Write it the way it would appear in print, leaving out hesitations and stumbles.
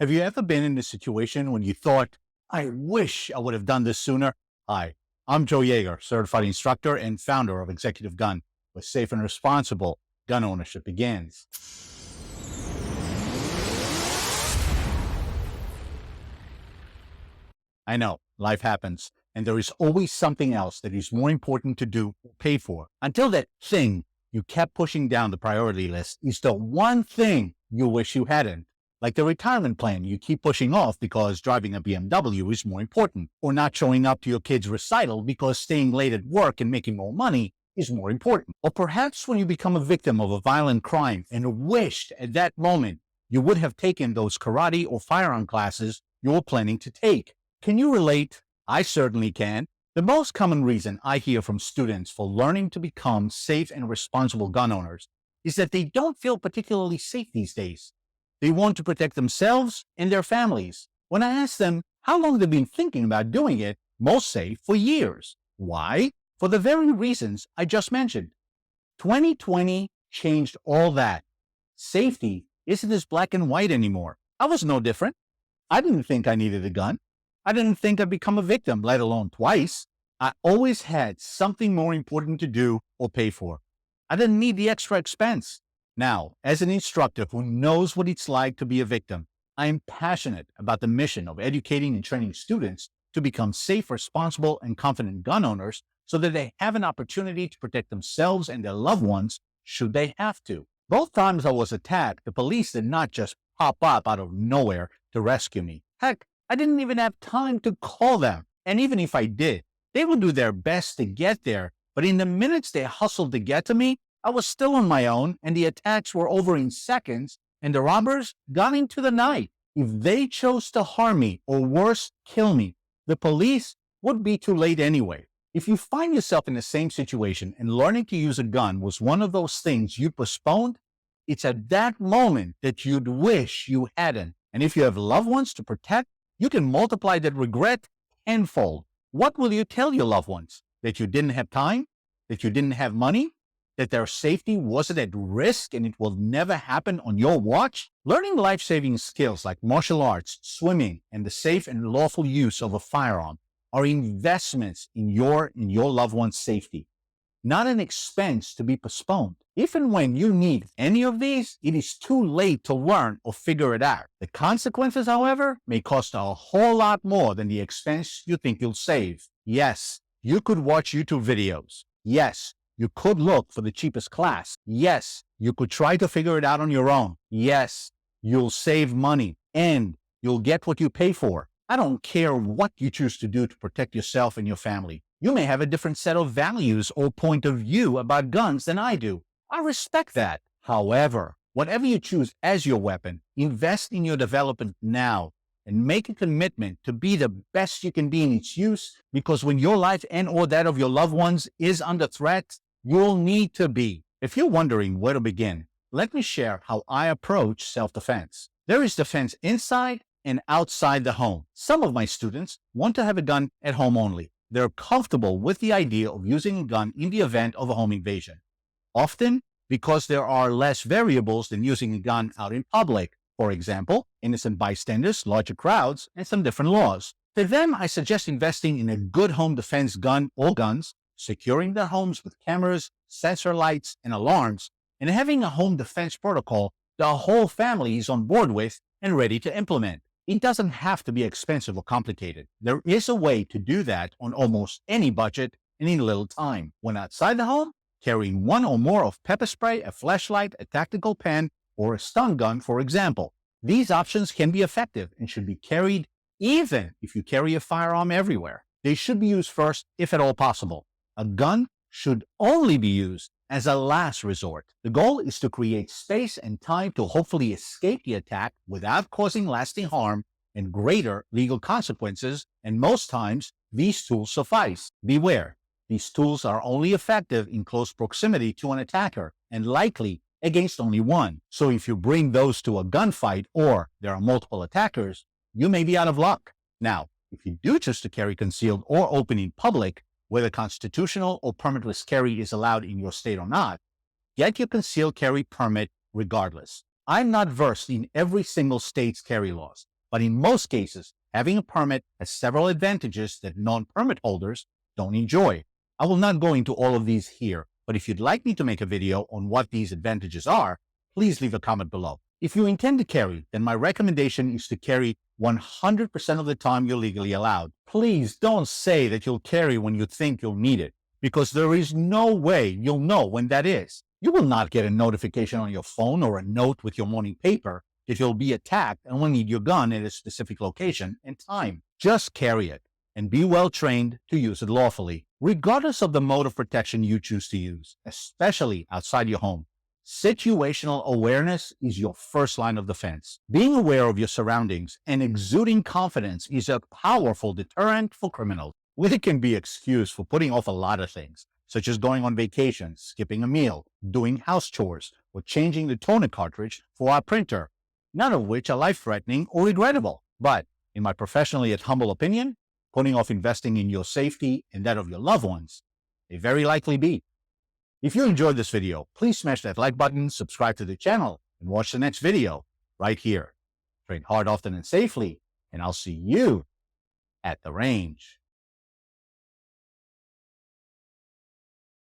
Have you ever been in a situation when you thought, I wish I would have done this sooner? Hi, I'm Joe Yeager, certified instructor and founder of Executive Gun, where safe and responsible gun ownership begins. I know, life happens, and there is always something else that is more important to do or pay for. Until that thing you kept pushing down the priority list is the one thing you wish you hadn't. Like the retirement plan you keep pushing off because driving a BMW is more important, or not showing up to your kid's recital because staying late at work and making more money is more important. Or perhaps when you become a victim of a violent crime and wished at that moment you would have taken those karate or firearm classes you were planning to take. Can you relate? I certainly can. The most common reason I hear from students for learning to become safe and responsible gun owners is that they don't feel particularly safe these days. They want to protect themselves and their families. When I ask them how long they've been thinking about doing it, most say for years. Why? For the very reasons I just mentioned. 2020 changed all that. Safety isn't as black and white anymore. I was no different. I didn't think I needed a gun. I didn't think I'd become a victim, let alone twice. I always had something more important to do or pay for. I didn't need the extra expense. Now, as an instructor who knows what it's like to be a victim, I am passionate about the mission of educating and training students to become safe, responsible, and confident gun owners so that they have an opportunity to protect themselves and their loved ones should they have to. Both times I was attacked, the police did not just pop up out of nowhere to rescue me. Heck, I didn't even have time to call them. And even if I did, they would do their best to get there. But in the minutes they hustled to get to me, I was still on my own, and the attacks were over in seconds, and the robbers got into the night. If they chose to harm me, or worse, kill me, the police would be too late anyway. If you find yourself in the same situation and learning to use a gun was one of those things you postponed, it's at that moment that you'd wish you hadn't. And if you have loved ones to protect, you can multiply that regret tenfold. What will you tell your loved ones? That you didn't have time? That you didn't have money? That their safety wasn't at risk and it will never happen on your watch? Learning life-saving skills like martial arts, swimming, and the safe and lawful use of a firearm are investments in your loved one's safety, not an expense to be postponed. If and when you need any of these, it is too late to learn or figure it out. The consequences, however, may cost a whole lot more than the expense you think you'll save. Yes, you could watch YouTube videos. Yes, you could look for the cheapest class. Yes, you could try to figure it out on your own. Yes, you'll save money and you'll get what you pay for. I don't care what you choose to do to protect yourself and your family. You may have a different set of values or point of view about guns than I do. I respect that. However, whatever you choose as your weapon, invest in your development now and make a commitment to be the best you can be in its use, because when your life and or that of your loved ones is under threat, you'll need to be. If you're wondering where to begin, let me share how I approach self-defense. There is defense inside and outside the home. Some of my students want to have a gun at home only. They're comfortable with the idea of using a gun in the event of a home invasion, often because there are less variables than using a gun out in public. For example, innocent bystanders, larger crowds, and some different laws. To them, I suggest investing in a good home defense gun or guns, securing their homes with cameras, sensor lights, and alarms, and having a home defense protocol the whole family is on board with and ready to implement. It doesn't have to be expensive or complicated. There is a way to do that on almost any budget and in little time. When outside the home, carrying one or more of pepper spray, a flashlight, a tactical pen, or a stun gun, for example. These options can be effective and should be carried even if you carry a firearm everywhere. They should be used first, if at all possible. A gun should only be used as a last resort. The goal is to create space and time to hopefully escape the attack without causing lasting harm and greater legal consequences, and most times, these tools suffice. Beware, these tools are only effective in close proximity to an attacker, and likely against only one. So if you bring those to a gunfight or there are multiple attackers, you may be out of luck. Now, if you do choose to carry concealed or open in public, whether constitutional or permitless carry is allowed in your state or not, get your concealed carry permit regardless. I'm not versed in every single state's carry laws, But in most cases, having a permit has several advantages that non-permit holders don't enjoy. I will not go into all of these here, but if you'd like me to make a video on what these advantages are, please leave a comment below. If you intend to carry, then my recommendation is to carry 100% of the time you're legally allowed. Please don't say that you'll carry when you think you'll need it, because there is no way you'll know when that is. You will not get a notification on your phone or a note with your morning paper that you'll be attacked and will need your gun at a specific location and time. Just carry it and be well trained to use it lawfully, regardless of the mode of protection you choose to use, especially outside your home. Situational awareness is your first line of defense. Being aware of your surroundings and exuding confidence is a powerful deterrent for criminals. We can be excused for putting off a lot of things, such as going on vacation, skipping a meal, doing house chores, or changing the toner cartridge for our printer, none of which are life-threatening or regrettable. But, in my professionally yet humble opinion, putting off investing in your safety and that of your loved ones may very likely be. If you enjoyed this video, please smash that like button, subscribe to the channel, and watch the next video right here. Train hard, often, and safely, and I'll see you at the range.